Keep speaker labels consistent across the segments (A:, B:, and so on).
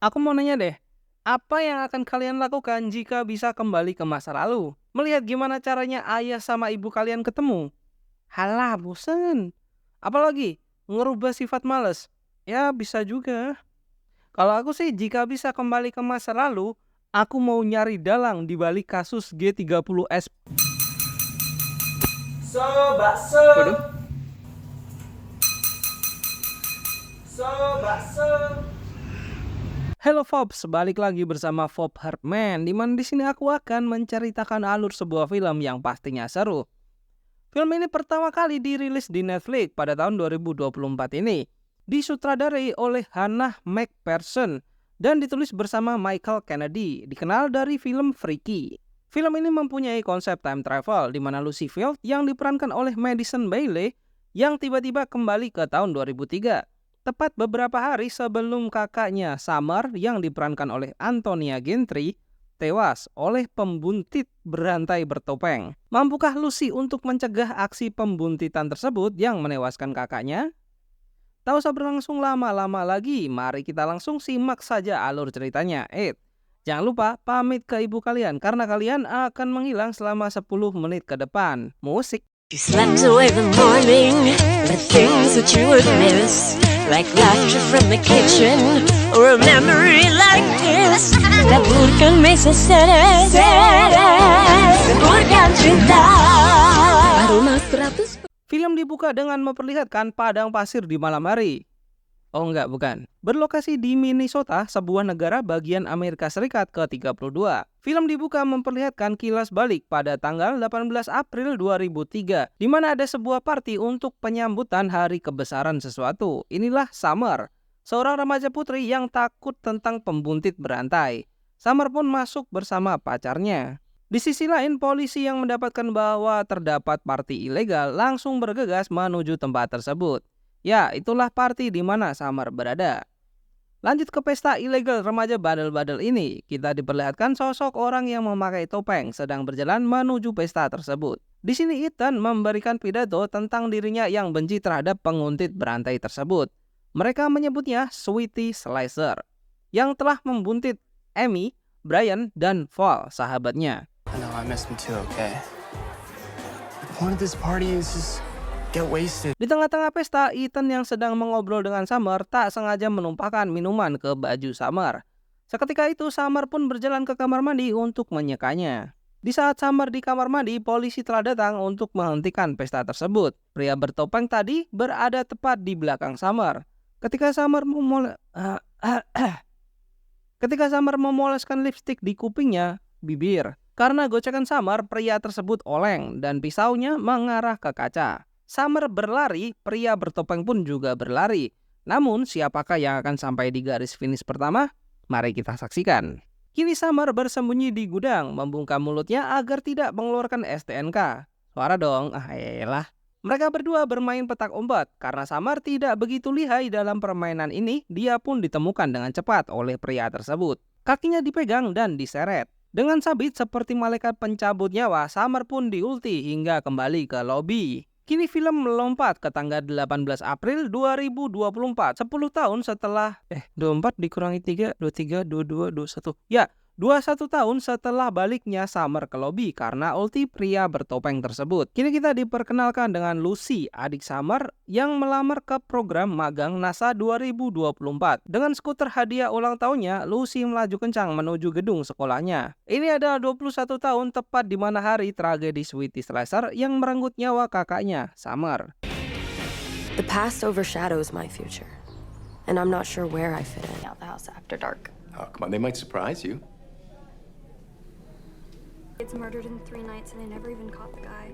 A: Aku mau nanya deh, apa yang akan kalian lakukan jika bisa kembali ke masa lalu? Melihat gimana caranya ayah sama ibu kalian ketemu? Halah, bosen. Apalagi, ngerubah sifat males. Ya, bisa juga. Kalau aku sih, jika bisa kembali ke masa lalu, aku mau nyari dalang di balik kasus G30S.
B: So, bakso.
A: Waduh.
B: So, bakso.
A: Hello Fobs, balik lagi bersama Fob Hartman, di mana di sini aku akan menceritakan alur sebuah film yang pastinya seru. Film ini pertama kali dirilis di Netflix pada tahun 2024 ini. Disutradarai oleh Hannah McPherson dan ditulis bersama Michael Kennedy, dikenal dari film Freaky. Film ini mempunyai konsep time travel di mana Lucy Field yang diperankan oleh Madison Bailey yang tiba-tiba kembali ke tahun 2003. Tepat beberapa hari sebelum kakaknya Summer yang diperankan oleh Antonia Gentry tewas oleh pembuntit berantai bertopeng. Mampukah Lucy untuk mencegah aksi pembuntitan tersebut yang menewaskan kakaknya? Tak usah berlangsung lama-lama lagi, mari kita langsung simak saja alur ceritanya. Jangan lupa pamit ke ibu kalian karena kalian akan menghilang selama 10 menit ke depan. Musik.
C: You slept away the morning, the things that you would miss, like laughter from the kitchen, or a memory like this. Laburkan mesa seres, laburkan cinta. Aroma 100.
A: Film dibuka dengan memperlihatkan padang pasir di malam hari. Oh enggak, bukan. Berlokasi di Minnesota, sebuah negara bagian Amerika Serikat ke-32. Film dibuka memperlihatkan kilas balik pada tanggal 18 April 2003, di mana ada sebuah party untuk penyambutan hari kebesaran sesuatu. Inilah Summer, seorang remaja putri yang takut tentang pembuntit berantai. Summer pun masuk bersama pacarnya. Di sisi lain, polisi yang mendapatkan bahwa terdapat party ilegal langsung bergegas menuju tempat tersebut. Ya, itulah party di mana Summer berada. Lanjut ke pesta ilegal remaja badal-badal ini, kita diperlihatkan sosok orang yang memakai topeng sedang berjalan menuju pesta tersebut. Di sini Ethan memberikan pidato tentang dirinya yang benci terhadap penguntit berantai tersebut. Mereka menyebutnya Sweetie Slicer, yang telah membuntit Amy, Brian, dan Val, sahabatnya.
D: I know, I missed him too, okay? The point of this party is just get wasted.
A: Di tengah-tengah pesta, Ethan yang sedang mengobrol dengan Summer tak sengaja menumpahkan minuman ke baju Summer. Seketika itu, Summer pun berjalan ke kamar mandi untuk menyekanya. Di saat Summer di kamar mandi, polisi telah datang untuk menghentikan pesta tersebut. Pria bertopeng tadi berada tepat di belakang Summer. Ketika Summer memoleskan lipstik di kupingnya, bibir. Karena gocekan Summer, pria tersebut oleng dan pisaunya mengarah ke kaca. Summer berlari, pria bertopeng pun juga berlari. Namun, siapakah yang akan sampai di garis finish pertama? Mari kita saksikan. Kini Summer bersembunyi di gudang, membungkam mulutnya agar tidak mengeluarkan STNK. Suara dong, elah. Mereka berdua bermain petak umpet. Karena Summer tidak begitu lihai dalam permainan ini, dia pun ditemukan dengan cepat oleh pria tersebut. Kakinya dipegang dan diseret. Dengan sabit seperti malaikat pencabut nyawa, Summer pun diulti hingga kembali ke lobi. Kini film melompat ke tanggal 18 April 2024, 10 tahun setelah 24 dikurangi 3, 23, 22, 21. Ya, 21 tahun setelah baliknya Summer ke lobi karena ulti pria bertopeng tersebut. Kini kita diperkenalkan dengan Lucy, adik Summer yang melamar ke program magang NASA 2024. Dengan skuter hadiah ulang tahunnya, Lucy melaju kencang menuju gedung sekolahnya. Ini adalah 21 tahun tepat di mana hari tragedi Sweetie Slicer yang merenggut nyawa kakaknya, Summer.
E: The past overshadows my future, and I'm not sure where I fit in. Out the house after dark.
F: Oh, come on, they might surprise you.
G: It's murdered in 3 nights and they never even caught the guy.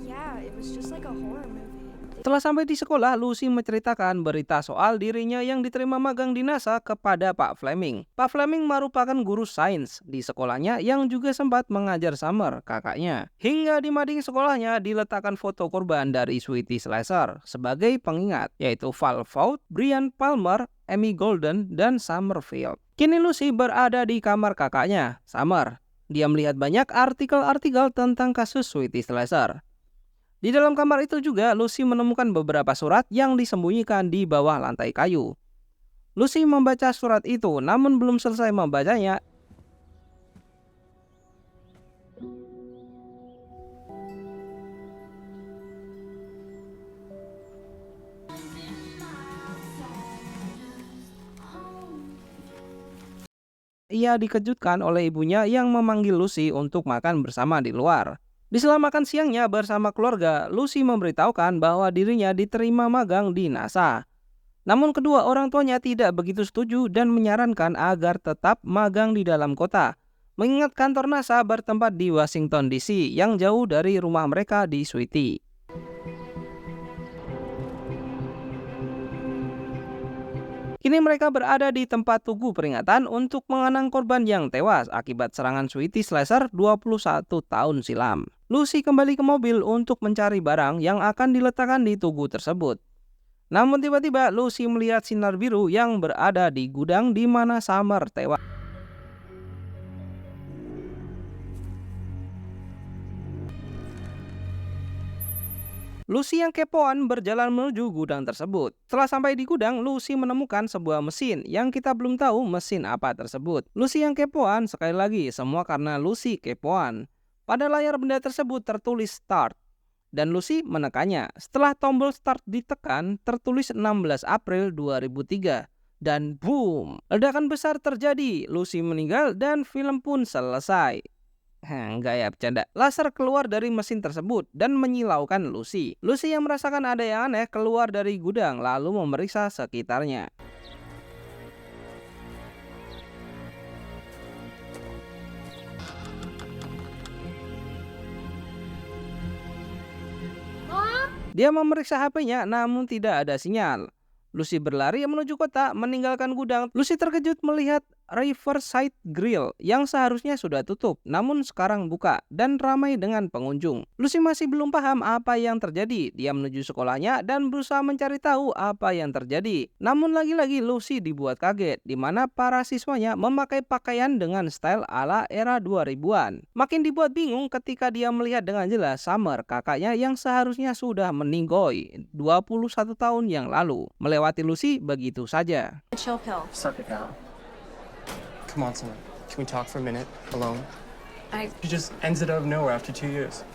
G: Yeah, it was just like a horror movie.
A: Setelah sampai di sekolah, Lucy menceritakan berita soal dirinya yang diterima magang di NASA kepada Pak Fleming. Pak Fleming merupakan guru sains di sekolahnya yang juga sempat mengajar Summer, kakaknya. Hingga di mading sekolahnya diletakkan foto korban dari Sweetie Slicer sebagai pengingat, yaitu Val Vaught, Brian Palmer, Amy Golden, dan Summerfield. Kini Lucy berada di kamar kakaknya, Summer. Dia melihat banyak artikel-artikel tentang kasus Sweetie Slicer. Di dalam kamar itu juga Lucy menemukan beberapa surat yang disembunyikan di bawah lantai kayu. Lucy membaca surat itu, namun belum selesai membacanya, ia dikejutkan oleh ibunya yang memanggil Lucy untuk makan bersama di luar. Di sela makan siangnya bersama keluarga, Lucy memberitahukan bahwa dirinya diterima magang di NASA. Namun kedua orang tuanya tidak begitu setuju dan menyarankan agar tetap magang di dalam kota, mengingat kantor NASA bertempat di Washington DC yang jauh dari rumah mereka di Sweetie. Kini mereka berada di tempat tugu peringatan untuk mengenang korban yang tewas akibat serangan Sweetie Slasher 21 tahun silam. Lucy kembali ke mobil untuk mencari barang yang akan diletakkan di tugu tersebut. Namun tiba-tiba Lucy melihat sinar biru yang berada di gudang di mana Summer tewas. Lucy yang kepoan berjalan menuju gudang tersebut. Setelah sampai di gudang, Lucy menemukan sebuah mesin yang kita belum tahu mesin apa tersebut. Lucy yang kepoan, sekali lagi semua karena Lucy kepoan. Pada layar benda tersebut tertulis start, dan Lucy menekannya. Setelah tombol start ditekan, tertulis 16 April 2003. Dan boom, ledakan besar terjadi. Lucy meninggal dan film pun selesai. Enggak ya, bercanda. Laser keluar dari mesin tersebut dan menyilaukan Lucy. Lucy yang merasakan ada yang aneh keluar dari gudang lalu memeriksa sekitarnya. Dia memeriksa HP-nya namun tidak ada sinyal. Lucy berlari menuju kota meninggalkan gudang. Lucy terkejut melihat Riverside Grill yang seharusnya sudah tutup namun sekarang buka dan ramai dengan pengunjung. Lucy masih belum paham apa yang terjadi. Dia menuju sekolahnya dan berusaha mencari tahu apa yang terjadi. Namun lagi-lagi Lucy dibuat kaget di mana para siswanya memakai pakaian dengan style ala era 2000-an. Makin dibuat bingung ketika dia melihat dengan jelas Summer, kakaknya yang seharusnya sudah meninggoy 21 tahun yang lalu, melewati Lucy begitu saja.
G: Chill pill.
D: Suck it down. Come on, Summer. Can we talk for a minute alone? She just ends it out of nowhere after 2 years.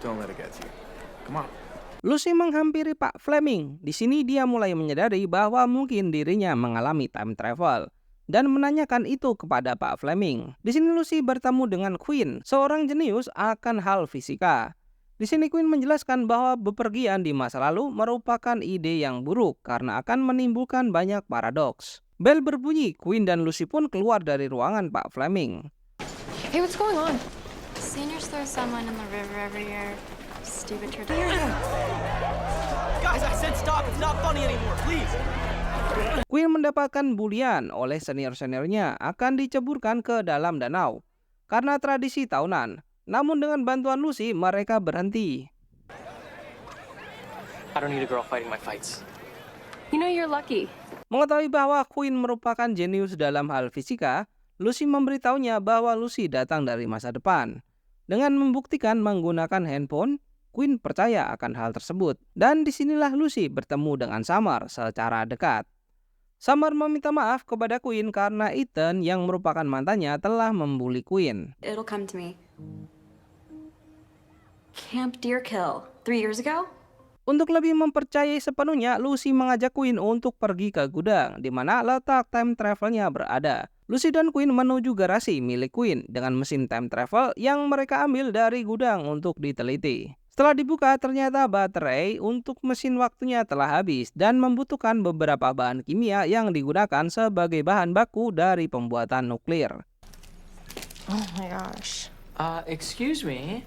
F: Don't let it get to you. Come on.
A: Lucy menghampiri Pak Fleming. Di sini dia mulai menyadari bahwa mungkin dirinya mengalami time travel dan menanyakan itu kepada Pak Fleming. Di sini Lucy bertemu dengan Quinn, seorang jenius akan hal fisika. Di sini Quinn menjelaskan bahwa bepergian di masa lalu merupakan ide yang buruk karena akan menimbulkan banyak paradoks. Bel berbunyi, Quinn dan Lucy pun keluar dari ruangan Pak Fleming.
E: Hey, what's going on?
G: Seniors throw someone in the river every year. Stupid turtle.
B: Guys, I said stop. It's not funny anymore. Please.
A: Quinn mendapatkan bulian oleh senior-seniornya akan diceburkan ke dalam danau karena tradisi tahunan. Namun dengan bantuan Lucy, mereka berhenti.
D: I don't need a girl fighting my fights.
E: You know, you're lucky.
A: Mengetahui bahwa Quinn merupakan jenius dalam hal fisika, Lucy memberitahunya bahwa Lucy datang dari masa depan. Dengan membuktikan menggunakan handphone, Quinn percaya akan hal tersebut. Dan disinilah Lucy bertemu dengan Summer secara dekat. Summer meminta maaf kepada Quinn karena Ethan yang merupakan mantannya telah membuli Quinn.
G: It'll come to me. Camp Deerkill. 3 years ago?
A: Untuk lebih mempercayai sepenuhnya, Lucy mengajak Quinn untuk pergi ke gudang, di mana letak time travelnya berada. Lucy dan Quinn menuju garasi milik Quinn dengan mesin time travel yang mereka ambil dari gudang untuk diteliti. Setelah dibuka, ternyata baterai untuk mesin waktunya telah habis dan membutuhkan beberapa bahan kimia yang digunakan sebagai bahan baku dari pembuatan nuklir.
E: Oh my gosh.
D: Excuse me?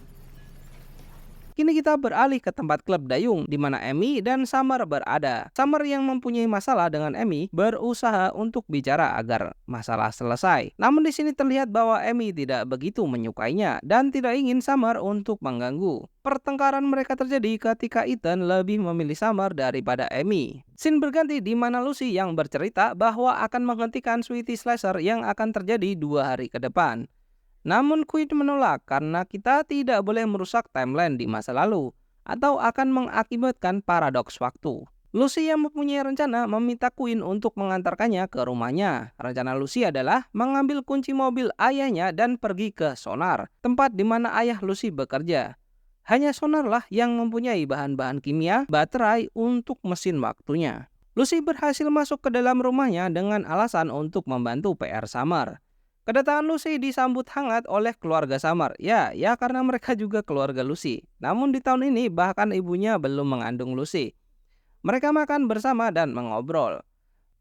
A: Kini kita beralih ke tempat klub dayung di mana Amy dan Summer berada. Summer yang mempunyai masalah dengan Amy berusaha untuk bicara agar masalah selesai. Namun di sini terlihat bahwa Amy tidak begitu menyukainya dan tidak ingin Summer untuk mengganggu. Pertengkaran mereka terjadi ketika Ethan lebih memilih Summer daripada Amy. Scene berganti di mana Lucy yang bercerita bahwa akan menghentikan Sweetie Slasher yang akan terjadi 2 hari ke depan. Namun Quinn menolak karena kita tidak boleh merusak timeline di masa lalu atau akan mengakibatkan paradoks waktu. Lucy yang mempunyai rencana meminta Quinn untuk mengantarkannya ke rumahnya. Rencana Lucy adalah mengambil kunci mobil ayahnya dan pergi ke Sonar, tempat di mana ayah Lucy bekerja. Hanya Sonarlah yang mempunyai bahan-bahan kimia, baterai untuk mesin waktunya. Lucy berhasil masuk ke dalam rumahnya dengan alasan untuk membantu PR Summer. Kedatangan Lucy disambut hangat oleh keluarga Summer. Ya karena mereka juga keluarga Lucy. Namun di tahun ini bahkan ibunya belum mengandung Lucy. Mereka makan bersama dan mengobrol.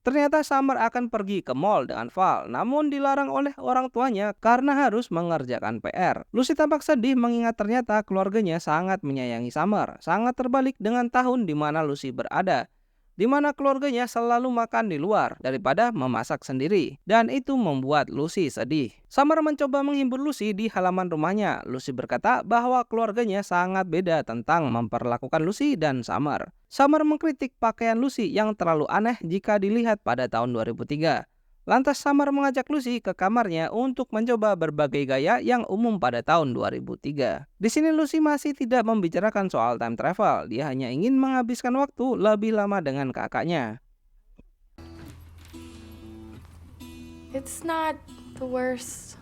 A: Ternyata Summer akan pergi ke mall dengan Val, namun dilarang oleh orang tuanya karena harus mengerjakan PR. Lucy tampak sedih mengingat ternyata keluarganya sangat menyayangi Summer. Sangat terbalik dengan tahun di mana Lucy berada, di mana keluarganya selalu makan di luar daripada memasak sendiri. Dan itu membuat Lucy sedih. Summer mencoba menghibur Lucy di halaman rumahnya. Lucy berkata bahwa keluarganya sangat beda tentang memperlakukan Lucy dan Summer. Summer mengkritik pakaian Lucy yang terlalu aneh jika dilihat pada tahun 2003. Lantas Summer mengajak Lucy ke kamarnya untuk mencoba berbagai gaya yang umum pada tahun 2003. Di sini Lucy masih tidak membicarakan soal time travel. Dia hanya ingin menghabiskan waktu lebih lama dengan kakaknya.
G: It's not the worst.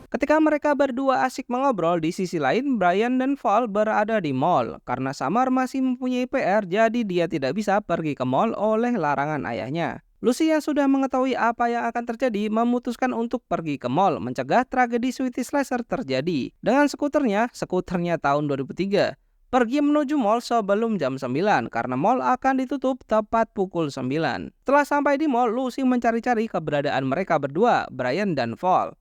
A: Ketika mereka berdua asik mengobrol, di sisi lain Brian dan Val berada di mall. Karena Summer masih mempunyai PR, jadi dia tidak bisa pergi ke mall oleh larangan ayahnya. Lucy yang sudah mengetahui apa yang akan terjadi memutuskan untuk pergi ke mall mencegah tragedi Sweetie Slasher terjadi. Dengan skuternya tahun 2003. Pergi menuju mall sebelum jam 9 karena mall akan ditutup tepat pukul 9. Setelah sampai di mall, Lucy mencari-cari keberadaan mereka berdua, Brian dan Val.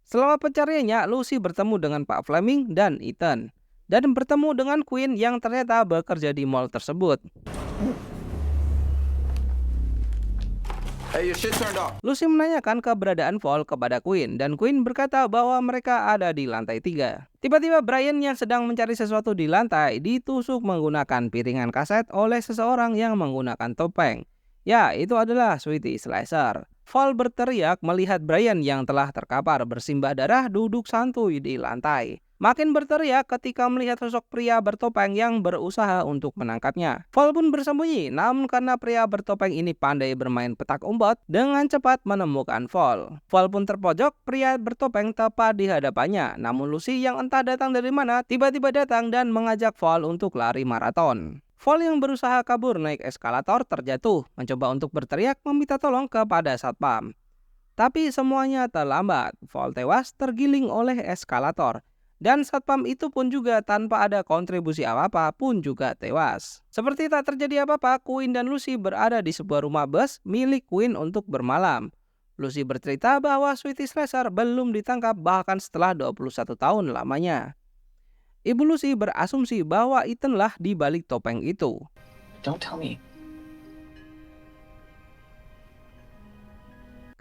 A: Selama pencariannya, Lucy bertemu dengan Pak Fleming dan Ethan, dan bertemu dengan Quinn yang ternyata bekerja di mall tersebut.
F: Hey, your shit turned off.
A: Lucy menanyakan keberadaan Val kepada Quinn, dan Quinn berkata bahwa mereka ada di lantai 3. Tiba-tiba Brian yang sedang mencari sesuatu di lantai ditusuk menggunakan piringan kaset oleh seseorang yang menggunakan topeng. Ya, itu adalah Sweetie Slasher. Val berteriak melihat Brian yang telah terkapar bersimbah darah duduk santuy di lantai. Makin berteriak ketika melihat sosok pria bertopeng yang berusaha untuk menangkapnya. Val pun bersembunyi, namun karena pria bertopeng ini pandai bermain petak umpet, dengan cepat menemukan Val. Val pun terpojok, pria bertopeng tepat di hadapannya. Namun Lucy yang entah datang dari mana tiba-tiba datang dan mengajak Val untuk lari maraton. Val yang berusaha kabur naik eskalator terjatuh, mencoba untuk berteriak meminta tolong kepada satpam. Tapi semuanya terlambat. Val tewas tergiling oleh eskalator. Dan satpam itu pun juga tanpa ada kontribusi apa-apa pun juga tewas. Seperti tak terjadi apa-apa, Quinn dan Lucy berada di sebuah rumah bus milik Quinn untuk bermalam. Lucy bercerita bahwa Sweetie Slasher belum ditangkap bahkan setelah 21 tahun lamanya. Ibu Lucy berasumsi bahwa Ethan-lah di balik topeng itu.
D: Don't tell me.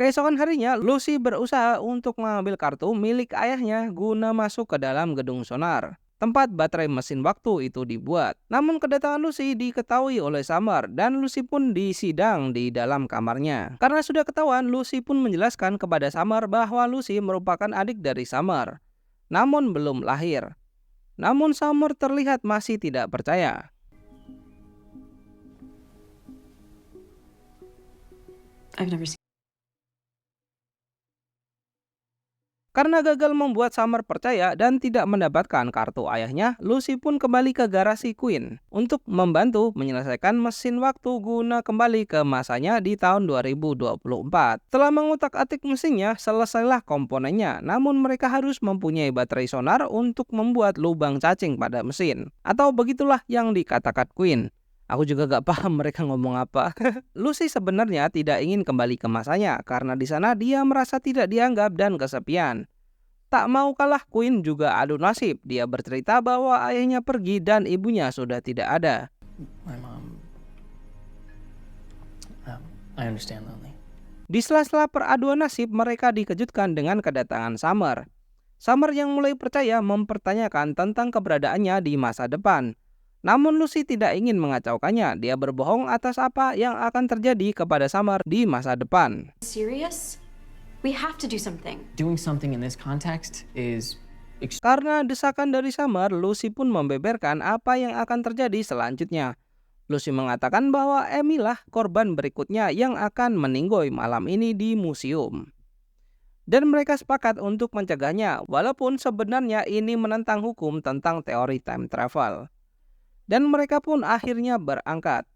A: Keesokan harinya, Lucy berusaha untuk mengambil kartu milik ayahnya guna masuk ke dalam gedung Sonar, tempat baterai mesin waktu itu dibuat. Namun kedatangan Lucy diketahui oleh Summer dan Lucy pun disidang di dalam kamarnya. Karena sudah ketahuan, Lucy pun menjelaskan kepada Summer bahwa Lucy merupakan adik dari Summer, namun belum lahir. Namun Summer terlihat masih tidak percaya.
H: I've never seen.
A: Karena gagal membuat Summer percaya dan tidak mendapatkan kartu ayahnya, Lucy pun kembali ke garasi Quinn untuk membantu menyelesaikan mesin waktu guna kembali ke masanya di tahun 2024. Setelah mengutak-atik mesinnya, selesailah komponennya, namun mereka harus mempunyai baterai sonar untuk membuat lubang cacing pada mesin. Atau begitulah yang dikatakan Quinn. Aku juga gak paham mereka ngomong apa. Lucy sebenarnya tidak ingin kembali ke masanya karena di sana dia merasa tidak dianggap dan kesepian. Tak mau kalah, Quinn juga adu nasib. Dia bercerita bahwa ayahnya pergi dan ibunya sudah tidak ada.
D: My mom. I understand, Lonely.
A: Di sela-sela peraduan nasib, mereka dikejutkan dengan kedatangan Summer. Summer yang mulai percaya mempertanyakan tentang keberadaannya di masa depan. Namun Lucy tidak ingin mengacaukannya. Dia berbohong atas apa yang akan terjadi kepada Summer di masa depan.
H: Serious? We have to do something.
D: Doing something in this context is
A: Karena desakan dari Summer, Lucy pun membeberkan apa yang akan terjadi selanjutnya. Lucy mengatakan bahwa Amy lah korban berikutnya yang akan meninggoy malam ini di museum. Dan mereka sepakat untuk mencegahnya, walaupun sebenarnya ini menentang hukum tentang teori time travel. Dan mereka pun akhirnya berangkat.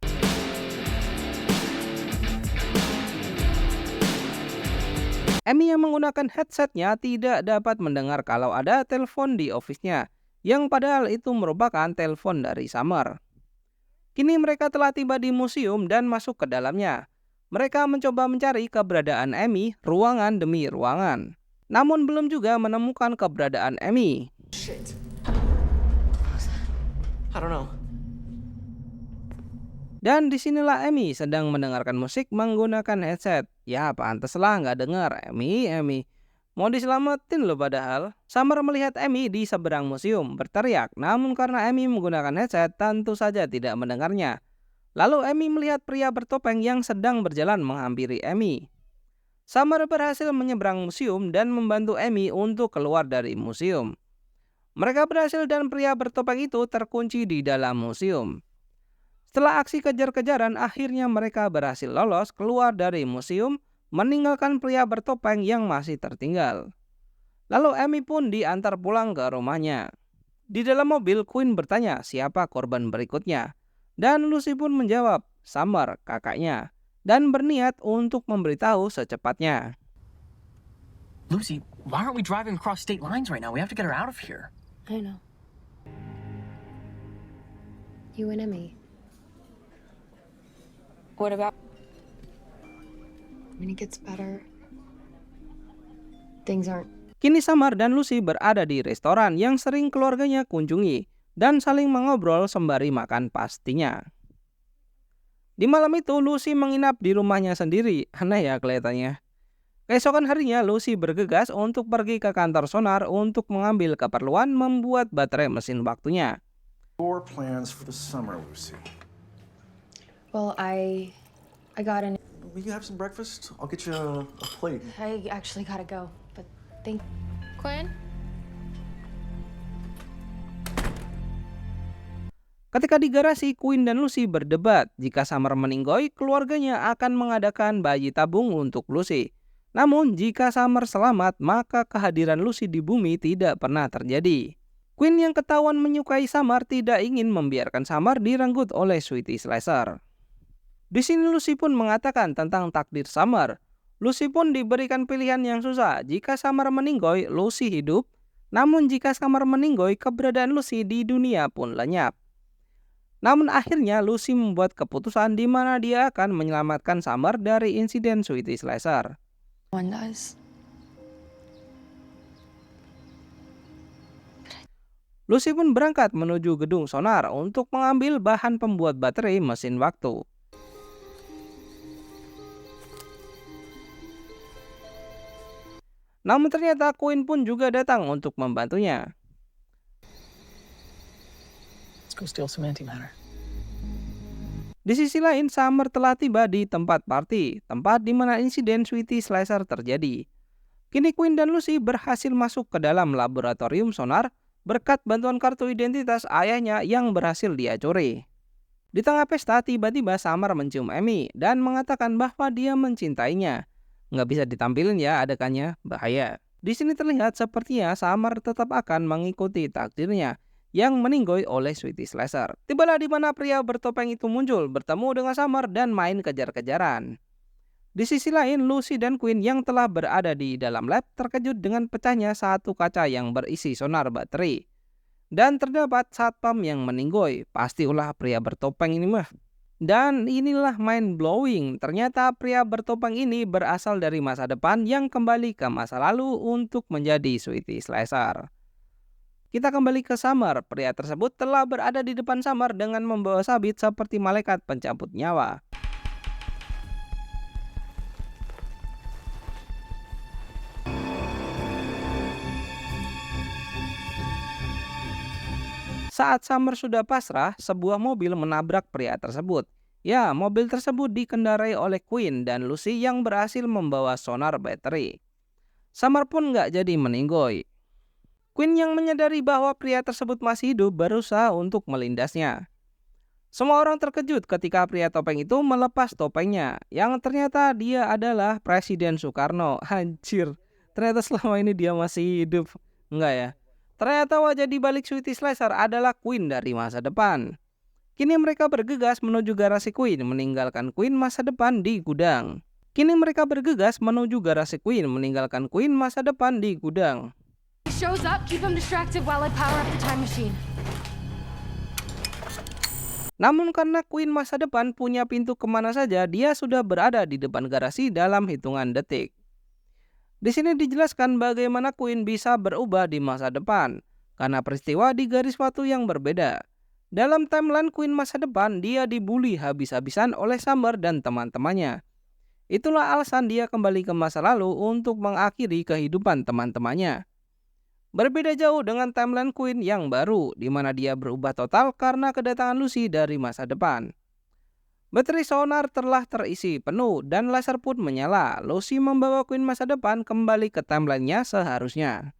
A: Amy yang menggunakan headsetnya tidak dapat mendengar kalau ada telepon di office-nya, yang padahal itu merupakan telepon dari Summer. Kini mereka telah tiba di museum dan masuk ke dalamnya. Mereka mencoba mencari keberadaan Amy ruangan demi ruangan. Namun belum juga menemukan keberadaan Amy.
D: Shit. I don't know.
A: Dan disinilah Amy sedang mendengarkan musik menggunakan headset. Ya pantaslah nggak dengar. Amy. Mau diselamatin loh padahal. Summer melihat Amy di seberang museum berteriak. Namun karena Amy menggunakan headset tentu saja tidak mendengarnya. Lalu Amy melihat pria bertopeng yang sedang berjalan menghampiri Amy. Summer berhasil menyeberang museum dan membantu Amy untuk keluar dari museum. Mereka berhasil dan pria bertopeng itu terkunci di dalam museum. Setelah aksi kejar-kejaran, akhirnya mereka berhasil lolos keluar dari museum, meninggalkan pria bertopeng yang masih tertinggal. Lalu Amy pun diantar pulang ke rumahnya. Di dalam mobil, Quinn bertanya siapa korban berikutnya. Dan Lucy pun menjawab, Summer, kakaknya. Dan berniat untuk memberitahu secepatnya.
B: Lucy, why aren't we driving across state lines right now? We have to get her out of here.
E: I know. You and Emmy. What about? When it gets better, things aren't.
A: Kini Summer dan Lucy berada di restoran yang sering keluarganya kunjungi dan saling mengobrol sembari makan pastinya. Di malam itu Lucy menginap di rumahnya sendiri. Aneh ya kelihatannya. Keesokan harinya Lucy bergegas untuk pergi ke kantor sonar untuk mengambil keperluan membuat baterai mesin waktunya.
F: Your plans for the summer, Lucy.
E: Well, I got an.
F: We can have some breakfast. I'll get you a plate.
E: I actually gotta go, but thank. Quinn.
A: Ketika di garasi, Quinn dan Lucy berdebat. Jika Summer meninggoy, keluarganya akan mengadakan bayi tabung untuk Lucy. Namun, jika Summer selamat, maka kehadiran Lucy di bumi tidak pernah terjadi. Quinn yang ketahuan menyukai Summer tidak ingin membiarkan Summer direnggut oleh Sweetie Slasher. Di sini Lucy pun mengatakan tentang takdir Summer. Lucy pun diberikan pilihan yang susah. Jika Summer meninggoy, Lucy hidup. Namun jika Summer meninggoy, keberadaan Lucy di dunia pun lenyap. Namun akhirnya Lucy membuat keputusan di mana dia akan menyelamatkan Summer dari insiden Sweetie Slasher.
E: One does.
A: Lucy pun berangkat menuju gedung sonar untuk mengambil bahan pembuat baterai mesin waktu. Namun ternyata Quinn pun juga datang untuk membantunya.
B: Let's go steal some antimatter.
A: Di sisi lain, Summer telah tiba di tempat party, tempat di mana insiden Sweetie Slasher terjadi. Kini Quinn dan Lucy berhasil masuk ke dalam laboratorium sonar berkat bantuan kartu identitas ayahnya yang berhasil dia curi. Di tengah pesta, tiba-tiba Summer mencium Amy dan mengatakan bahwa dia mencintainya. Nggak bisa ditampilin ya adegannya, bahaya. Di sini terlihat sepertinya Summer tetap akan mengikuti takdirnya yang meninggoy oleh Sweetie Slasher. Tibalah di mana pria bertopeng itu muncul, bertemu dengan Summer dan main kejar-kejaran. Di sisi lain, Lucy dan Quinn yang telah berada di dalam lab terkejut dengan pecahnya satu kaca yang berisi sonar baterai. Dan terdapat satpam yang meninggoy. Pasti ulah pria bertopeng ini mah. Dan inilah mind blowing. Ternyata pria bertopeng ini berasal dari masa depan yang kembali ke masa lalu untuk menjadi Sweetie Slasher. Kita kembali ke Summer. Pria tersebut telah berada di depan Summer dengan membawa sabit seperti malaikat pencabut nyawa. Saat Summer sudah pasrah, sebuah mobil menabrak pria tersebut. Ya, mobil tersebut dikendarai oleh Quinn dan Lucy yang berhasil membawa sonar baterai. Summer pun nggak jadi meninggoy. Queen yang menyadari bahwa pria tersebut masih hidup berusaha untuk melindasnya. Semua orang terkejut ketika pria topeng itu melepas topengnya, yang ternyata dia adalah Presiden Soekarno. Anjir, ternyata selama ini dia masih hidup. Enggak ya? Ternyata wajah di balik Sweety Slasher adalah Queen dari masa depan. Kini mereka bergegas menuju garasi Queen, meninggalkan Queen masa depan di gudang. masa depan di gudang.
G: Shows up, keep him distracted while I power up the time machine.
A: Namun karena Queen masa depan punya pintu kemana saja, dia sudah berada di depan garasi dalam hitungan detik. Di sini dijelaskan bagaimana Queen bisa berubah di masa depan, karena peristiwa di garis waktu yang berbeda. Dalam timeline Queen masa depan, dia dibully habis-habisan oleh Summer dan teman-temannya. Itulah alasan dia kembali ke masa lalu untuk mengakhiri kehidupan teman-temannya. Berbeda jauh dengan timeline Queen yang baru, di mana dia berubah total karena kedatangan Lucy dari masa depan. Baterai sonar telah terisi penuh dan laser pun menyala. Lucy membawa Queen masa depan kembali ke timeline-nya seharusnya.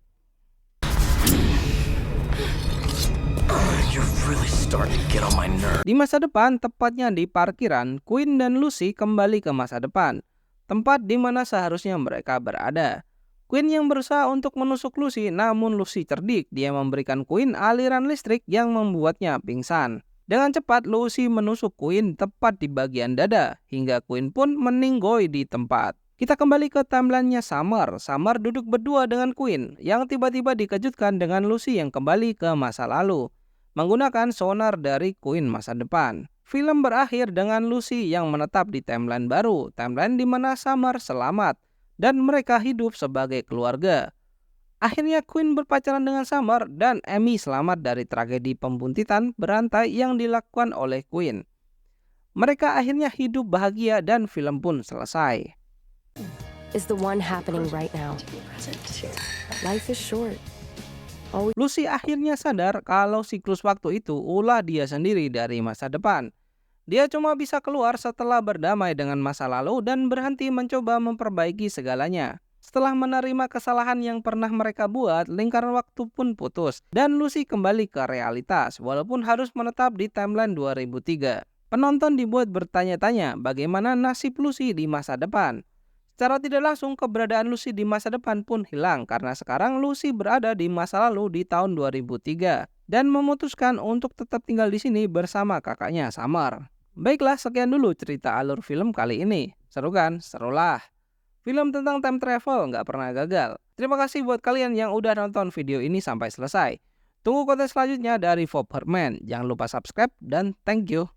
A: Di masa depan, tepatnya di parkiran, Queen dan Lucy kembali ke masa depan, tempat di mana seharusnya mereka berada. Queen yang berusaha untuk menusuk Lucy, namun Lucy cerdik. Dia memberikan Queen aliran listrik yang membuatnya pingsan. Dengan cepat, Lucy menusuk Queen tepat di bagian dada, hingga Queen pun meninggoy di tempat. Kita kembali ke timeline-nya Summer. Summer duduk berdua dengan Queen, yang tiba-tiba dikejutkan dengan Lucy yang kembali ke masa lalu, menggunakan sonar dari Queen masa depan. Film berakhir dengan Lucy yang menetap di timeline baru, timeline di mana Summer selamat dan mereka hidup sebagai keluarga. Akhirnya Queen berpacaran dengan Summer dan Amy selamat dari tragedi pembuntitan berantai yang dilakukan oleh Queen. Mereka akhirnya hidup bahagia dan film pun selesai.
E: Is the one happening right now. Life is short.
A: Lucy akhirnya sadar kalau siklus waktu itu ulah dia sendiri dari masa depan. Dia cuma bisa keluar setelah berdamai dengan masa lalu dan berhenti mencoba memperbaiki segalanya. Setelah menerima kesalahan yang pernah mereka buat, lingkaran waktu pun putus dan Lucy kembali ke realitas walaupun harus menetap di timeline 2003. Penonton dibuat bertanya-tanya bagaimana nasib Lucy di masa depan. Secara tidak langsung, keberadaan Lucy di masa depan pun hilang karena sekarang Lucy berada di masa lalu di tahun 2003 dan memutuskan untuk tetap tinggal di sini bersama kakaknya Summer. Baiklah, sekian dulu cerita alur film kali ini. Seru kan? Serulah. Film tentang time travel nggak pernah gagal. Terima kasih buat kalian yang udah nonton video ini sampai selesai. Tunggu konten selanjutnya dari Bob Herman. Jangan lupa subscribe dan thank you.